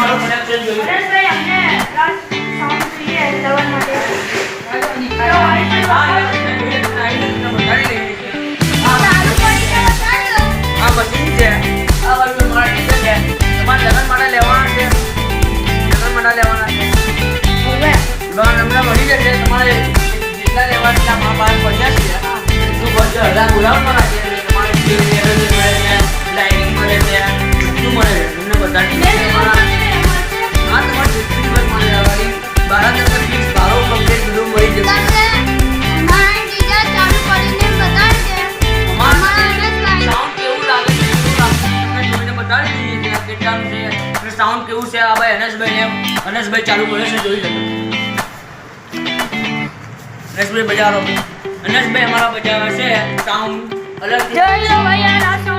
તમારો કનેક્શન જોયું હરેશભાઈ અમને સાઉન્ડ જોઈએ દવા માટે આ મશીન છે આ બાજુ મારા ટીચર છે તમારે લગ્ન માટે લેવાના છે લગ્ન માટે લેવાના છે નંબર મળી જશે તમારે જેટલા લેવાના એટલા માં બહાર પડ્યા છે શું પડશે હજાર બોલાવવાના છે તમારે જે મળે છે લાઇટિંગ મળે છે શું મળે છે તમને બધાની હા તમારે જેટલી દિવસ મળે જવાની 12 ફિક્સ ભાડો કમ્પ્લીટ બધું મળી જશે સાઉન્ડ કેવું છે આ ભાઈ અનેશભાઈ ચાલુ કરે છે જોઈ લો અનેશભાઈ બજારો અનેશભાઈ અમારા બજાર છે સાઉન્ડ અલગ જોઈ લો ભાઈ આ